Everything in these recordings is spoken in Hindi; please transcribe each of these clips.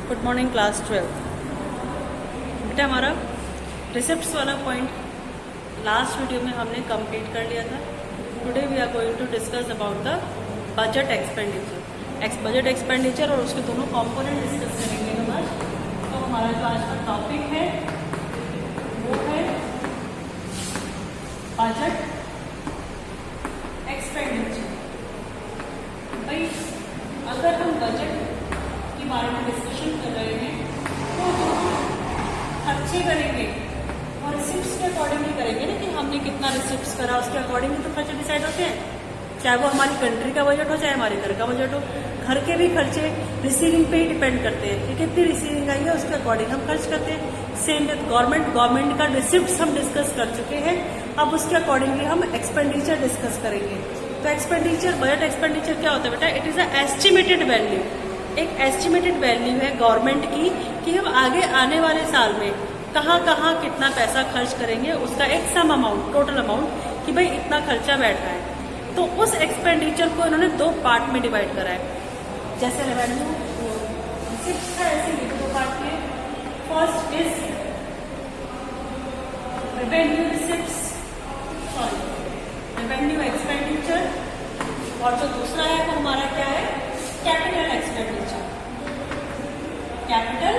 Good morning class 12। बेटा हमारा रिसिप्ट्स वाला पॉइंट लास्ट वीडियो में हमने कंप्लीट कर लिया था। Today we are going to discuss about the budget expenditure. Budget expenditure और उसके दोनों कंपोनेंट डिस्कस करेंगे हम आज। तो हमारा जो आज का टॉपिक है वो है बजट एक्सपेंडिचर। भाई अगर हम बजट के बारे में डिस्कशन कर रहे हैं तो जो खर्चे करेंगे और रिसिप्ट्स के अकॉर्डिंगली करेंगे ना, कि हमने कितना रिसिप्ट्स करा उसके अकॉर्डिंगली तो खर्चे डिसाइड होते हैं। चाहे वो हमारी कंट्री का बजट हो चाहे हमारे घर का बजट हो। घर के भी खर्चे रिसीविंग पे ही डिपेंड करते हैं कि कितनी रिसीविंग आई है, उसके अकॉर्डिंग हम खर्च करते हैं। सेम विद गवर्नमेंट का रिसिप्ट्स हम डिस्कस कर चुके हैं। अब उसके अकॉर्डिंगली हम एक्सपेंडिचर डिस्कस करेंगे। तो एक्सपेंडिचर, बजट एक्सपेंडिचर क्या होता है बेटा? It is a estimated value. एक एस्टिमेटेड वैल्यू है गवर्नमेंट की कि हम आगे आने वाले साल में कहाँ कहाँ कितना पैसा खर्च करेंगे, उसका एक सम अमाउंट, टोटल अमाउंट कि भाई इतना खर्चा बैठ रहा है। तो उस एक्सपेंडिचर को इन्होंने दो पार्ट में डिवाइड करा है। जैसे रेवेन्यू रिसिप्ट्स है, ऐसे ये दो पार्ट में। First is revenue receipts, sorry revenue expenditure, और जो दूसरा है वो हमारा क्या है? Capital expenditure. कैपिटल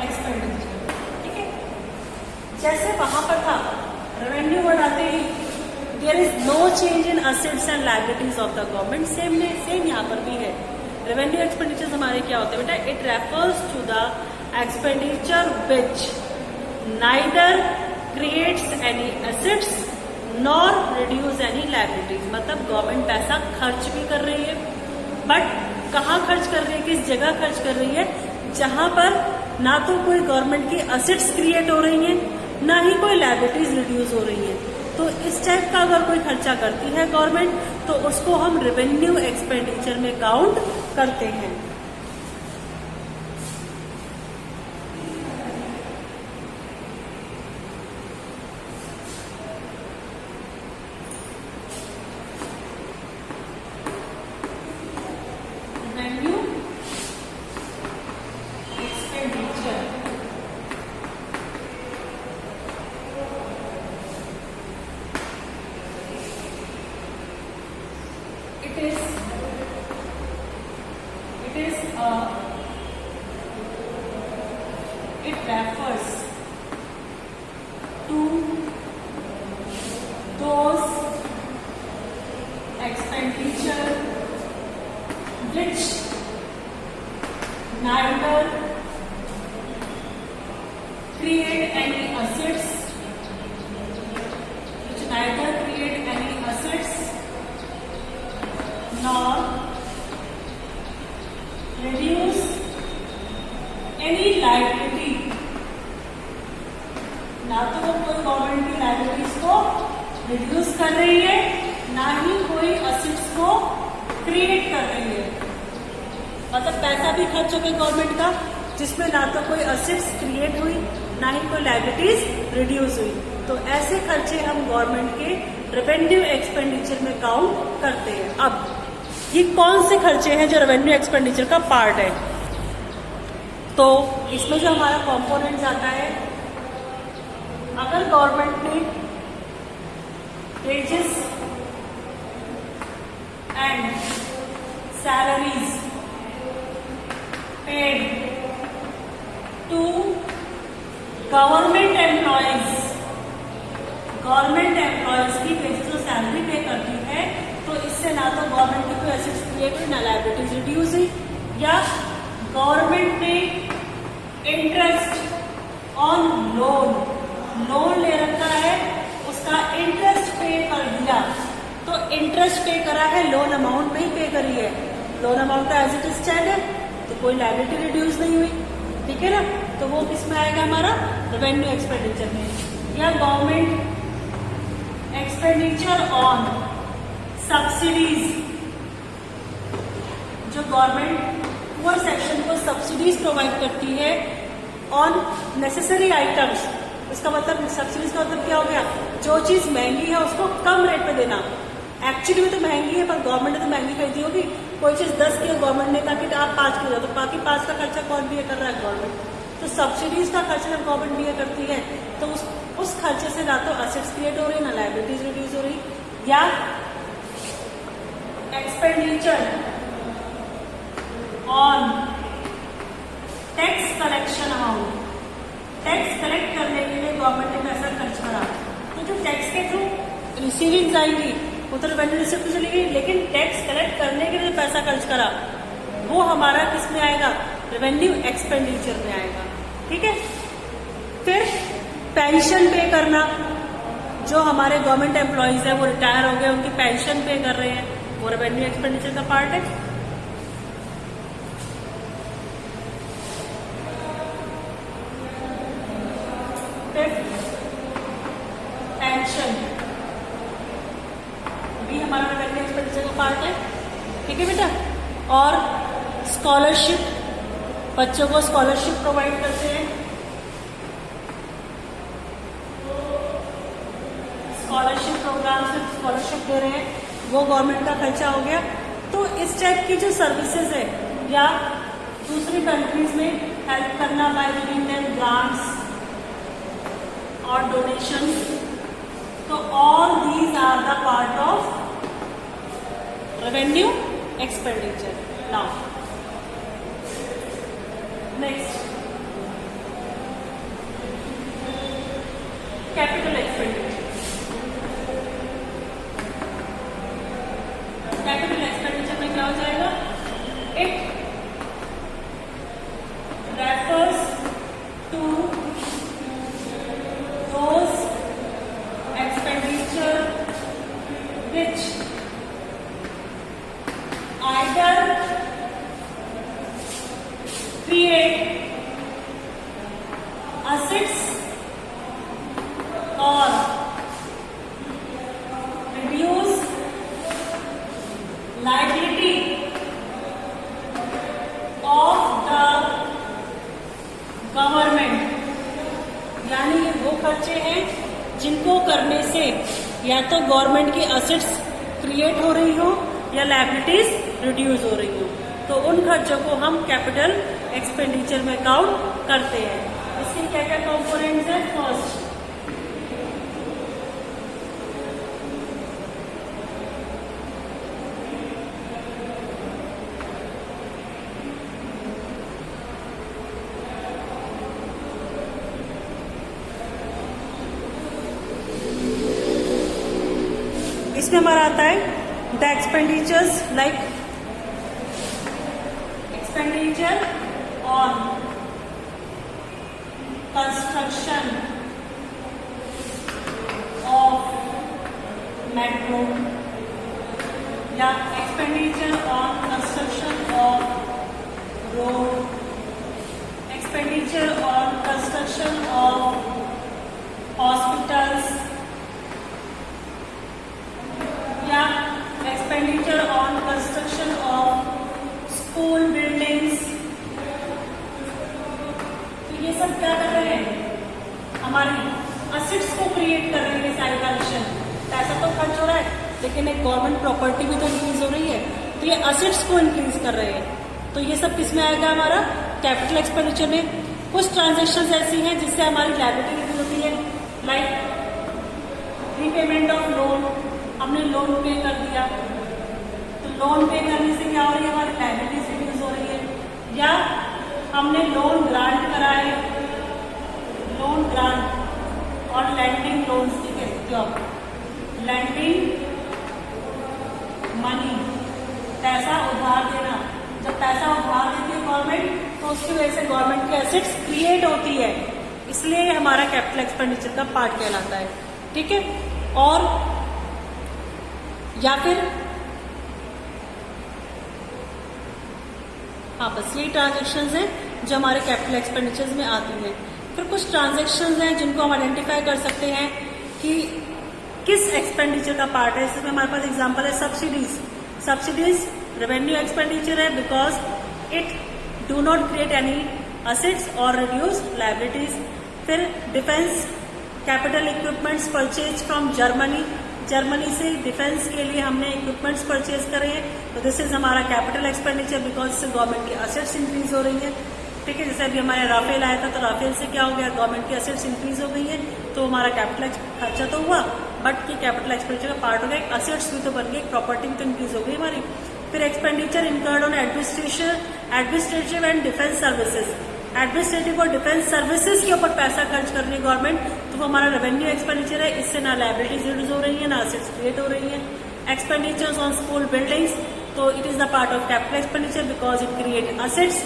एक्सपेंडिचर, ठीक है। जैसे वहां पर था रेवेन्यू वर्ड आते ही there is no change in assets and liabilities of the government. Same यहाँ पर भी है। रेवेन्यू एक्सपेंडिचर हमारे क्या होते हैं बेटा? It refers to the expenditure which neither creates any assets nor reduce any liabilities. मतलब गवर्नमेंट पैसा खर्च भी कर रही है, बट कहाँ खर्च कर रही है, किस जगह खर्च कर रही है? जहां पर ना तो कोई गवर्नमेंट की असेट्स क्रिएट हो रही हैं, ना ही कोई लायबिलिटीज रिड्यूस हो रही है। तो इस टाइप का अगर कोई खर्चा करती है गवर्नमेंट तो उसको हम रेवेन्यू एक्सपेंडिचर में काउंट करते हैं। It refers to those expenditure which neither create any assets, nor reduce any liability। ना तो वो कोई गवर्नमेंट की लायबिलिटीज को रिड्यूस कर रही है, ना ही कोई असेट्स को क्रिएट कर रही है। मतलब पैसा भी खर्च हो गया गवर्नमेंट का जिसमें ना तो कोई असेट्स क्रिएट हुई, ना ही कोई लायबिलिटीज रिड्यूस हुई। तो ऐसे खर्चे हम गवर्नमेंट के रेवेन्यू एक्सपेंडिचर में काउंट करते हैं। अब ये कौन से खर्चे हैं जो रेवेन्यू एक्सपेंडिचर का पार्ट है? तो इसमें जो हमारा कंपोनेंट आता है, अगर गवर्नमेंट ने wages and salaries paid to government employees, government employees की वेजेस और सैलरी पे करती है, तो इससे ना तो गवर्नमेंट की कोई असेट्स क्रिएट हुई, ना लायबिलिटीज रिड्यूस हुई। या गवर्नमेंट ने इंटरेस्ट ऑन लोन ले रखा है, उसका इंटरेस्ट पे कर दिया, तो इंटरेस्ट पे करा है, लोन अमाउंट नहीं पे करी है, लोन अमाउंट का एज इट इज स्टैंड है, तो कोई लायबिलिटी रिड्यूस नहीं हुई, ठीक है ना। तो वो किस में आएगा? हमारा रेवेन्यू एक्सपेंडिचर में। या गवर्नमेंट एक्सपेंडिचर ऑन सब्सिडीज, जो गवर्नमेंट पुअर सेक्शन को सब्सिडीज प्रोवाइड करती है ऑन नेसेसरी आइटम्स। इसका मतलब सब्सिडीज का मतलब क्या हो गया? जो चीज महंगी है उसको कम रेट पे देना। एक्चुअली में तो महंगी है पर गवर्नमेंट ने तो महंगी खरीदी होगी, कोई चीज़ 10 की गवर्नमेंट ने कहा कि आप 5 की हो तो बाकी 5 का खर्चा कौन बियर कर रहा है? गवर्नमेंट। तो सब्सिडीज का खर्चा जब गवर्नमेंट बियर करती है तो उस खर्चे से ना तो असेट्स क्रिएट हो रही, ना लायबिलिटीज रिड्यूस हो रही, या expenditure on tax collection amount, tax collect करने के लिए गवर्नमेंट ने पैसा खर्च करा, तो जो टैक्स के थ्रू रिसीविंग आएगी वो तो रेवेन्यू रिसिप्ट तो चली गई, लेकिन टैक्स कलेक्ट करने के लिए पैसा खर्च करा वो हमारा किस में आएगा? रेवेन्यू एक्सपेंडिचर में आएगा। ठीक है। फिर पेंशन पे करना, जो हमारे गवर्नमेंट एम्प्लॉयज है वो रिटायर हो गए, उनकी पेंशन पे कर रहे हैं, वो रेवेन्यू एक्सपेंडिचर का पार्ट है। फिर पेंशन भी हमारा रेवेन्यू एक्सपेंडिचर का पार्ट है। ठीक है बेटा। और स्कॉलरशिप, बच्चों को स्कॉलरशिप प्रोवाइड करते हैं, स्कॉलरशिप प्रोग्राम से स्कॉलरशिप दे रहे हैं, वो गवर्नमेंट का खर्चा हो गया। तो इस टाइप की जो सर्विसेज है या दूसरी कंट्रीज में हेल्प करना बाय गिविंग देम ग्रांट्स और डोनेशंस, तो all these are the part of revenue expenditure. Now next, capital expenditure. Capital expenditure में क्या हो जाएगा? It refers to those expenditure which either create assets or reduce liability of the government. यानी ये वो खर्चे हैं जिनको करने से या तो गवर्नमेंट की असेट्स क्रिएट हो रही हो या लायबिलिटीज रिड्यूस हो रही हो, तो उन खर्चों को हम कैपिटल एक्सपेंडिचर में काउंट करते हैं। इसके क्या क्या कंपोनेंट्स हैं? फर्स्ट, इसमें हमारा आता है the expenditures like expenditure on construction of metro या expenditure on construction of road, expenditure on construction of hospitals या expenditure on construction of school buildings. तो ये सब क्या कर रहे हैं? हमारी असेट्स को क्रिएट कर रहे हैं। सारी कंडीशन, पैसा तो खर्च हो रहा है लेकिन एक गवर्नमेंट प्रॉपर्टी भी तो इंक्रीज हो रही है, तो ये असेट्स को इंक्रीज कर रहे हैं। तो ये सब किसमें आएगा? हमारा कैपिटल एक्सपेंडिचर में। कुछ ट्रांजेक्शन ऐसी हैं जिससे हमारी लायबिलिटी रिड्यूस होती है, लाइक रीपेमेंट ऑफ लोन, हमने लोन पे कर दिया तो लोन पे करने से क्या हो रही है? हमारी लायबिलिटीज रिड्यूस हो रही है। या हमने लोन ग्रांट कराए, लोन ग्रांट और लैंडिंग लोन्स, ठीक है, जॉब लैंडिंग मनी, पैसा उधार देना। जब पैसा उधार देती है गवर्नमेंट तो उसकी वजह से गवर्नमेंट की एसेट्स क्रिएट होती है, इसलिए हमारा कैपिटल एक्सपेंडिचर का पार्ट कहलाता है। ठीक है। और या फिर हाँ, बस यही ट्रांजेक्शन्स हैं जो हमारे कैपिटल एक्सपेंडिचर्स में आती हैं। फिर कुछ ट्रांजेक्शन्स हैं जिनको हम आइडेंटिफाई कर सकते हैं कि किस एक्सपेंडिचर का पार्ट है। इसमें हमारे पास एग्जांपल है सब्सिडीज। सब्सिडीज रेवेन्यू एक्सपेंडिचर है because it do not create any assets और रिड्यूस लायबिलिटीज। फिर defence capital equipments purchase from Germany. Germany से डिफेंस के लिए हमने इक्विपमेंट्स परचेज करे हैं, तो दिस इज हमारा कैपिटल एक्सपेंडिचर बिकॉज इससे गवर्नमेंट की असेट्स इंक्रीज हो रही है। ठीक है, जैसे अभी हमारे राफेल आया था तो राफेल से क्या हो गया, गवर्नमेंट की असेट्स इंक्रीज हो गई है, तो हमारा कैपिटल खर्चा तो हुआ बट ये कैपिटल एक्सपेंडिचर का पार्ट हो गया, असेट्स भी तो बन गई, प्रॉपर्टी भी तो इंक्रीज हो गई हमारी। फिर expenditure incurred on administrative and defence services, administrative और डिफेंस सर्विसेज के ऊपर पैसा खर्च कर रही है गवर्नमेंट, तो वो हमारा रेवेन्यू एक्सपेंडिचर है, इससे ना लायबिलिटीज रिड्यूस हो रही है ना असेट्स क्रिएट हो रही है। एक्सपेंडिचर्स ऑन स्कूल बिल्डिंग्स, तो it is the part of capital expenditure because it create assets.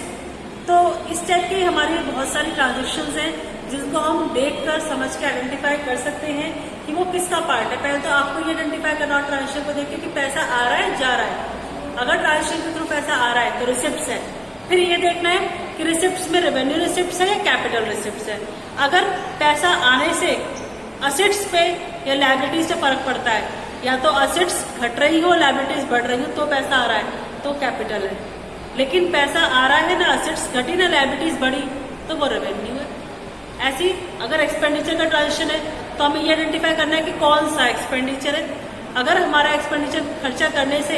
तो इस टाइप की हमारी बहुत सारी ट्रांजेक्शंस हैं जिनको हम देखकर समझ के आइडेंटिफाई कर सकते हैं कि वो किसका पार्ट है। पहले तो आपको ये आइडेंटिफाई करना और ट्रांजेक्शन को देख के कि पैसा आ रहा है जा रहा है। अगर ट्रांजेक्शन के थ्रू पैसा आ रहा है तो रिसिप्ट्स है, फिर ये देखना है कि रिसिप्ट्स में रेवेन्यू रिसिप्ट्स है या कैपिटल रिसिप्ट्स है। अगर पैसा आने से असेट्स पे या लायबिलिटीज से फर्क पड़ता है, या तो असेट्स घट रही हो लायबिलिटीज बढ़ रही हो तो पैसा आ रहा है तो कैपिटल है, लेकिन पैसा आ रहा है ना असेट्स घटी ना लायबिलिटीज बढ़ी तो वो रेवेन्यू है। ऐसी अगर एक्सपेंडिचर का ट्रांजेक्शन है तो हमें ये आइडेंटिफाई करना है कि कौन सा एक्सपेंडिचर है। अगर हमारा एक्सपेंडिचर खर्चा करने से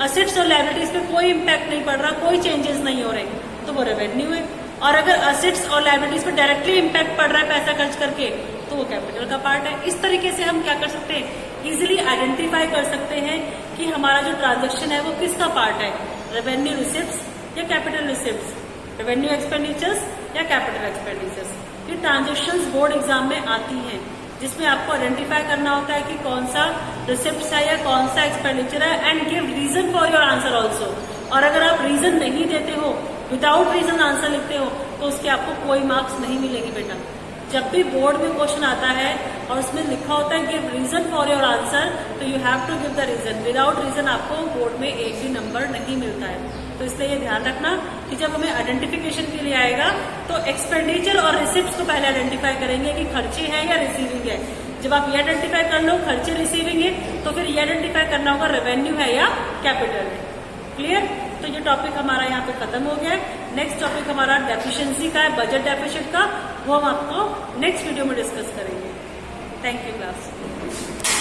असेट्स और लायबिलिटीज पे कोई इम्पैक्ट नहीं पड़ रहा, कोई चेंजेस नहीं हो रहे, तो वो रेवेन्यू है। और अगर असेट्स और लायबिलिटीज पे डायरेक्टली इम्पैक्ट पड़ रहा है पैसा खर्च करके तो वो कैपिटल का पार्ट है। इस तरीके से हम क्या कर सकते हैं, इजिली आइडेंटिफाई कर सकते हैं कि हमारा जो ट्रांजेक्शन है वो किसका पार्ट है, रेवेन्यू रिसिप्ट्स या कैपिटल रिसिप्ट्स, रेवेन्यू एक्सपेंडिचर्स या कैपिटल एक्सपेंडिचर्स। ये ट्रांजेक्शंस बोर्ड एग्जाम में आती हैं जिसमें आपको आइडेंटिफाई करना होता है कि कौन सा रिसिप्ट्स है या कौन सा एक्सपेंडिचर है and give reason for your answer also. और अगर आप रीजन नहीं देते हो, विदाउट रीजन आंसर लिखते हो, तो उसके आपको कोई मार्क्स नहीं मिलेगी बेटा। जब भी बोर्ड में क्वेश्चन आता है और उसमें लिखा होता है give reason for your answer, तो you have to give the reason. Without reason आपको बोर्ड में एक भी नंबर नहीं मिलता है। तो इसलिए ये ध्यान रखना कि जब हमें आइडेंटिफिकेशन के लिए आएगा तो एक्सपेंडिचर और रिसिप्ट्स को पहले आइडेंटिफाई करेंगे कि खर्चे हैं या रिसीविंग है। जब आप ये आइडेंटिफाई कर लो खर्चे रिसीविंग है, तो फिर ये आइडेंटिफाई करना होगा रेवेन्यू है या कैपिटल है। क्लियर? तो ये टॉपिक हमारा यहाँ पे खत्म हो गया है। नेक्स्ट टॉपिक हमारा डेफिशिएंसी का है, बजट डेफिसिट का, वो हम आपको नेक्स्ट वीडियो में डिस्कस करेंगे। Thank you class.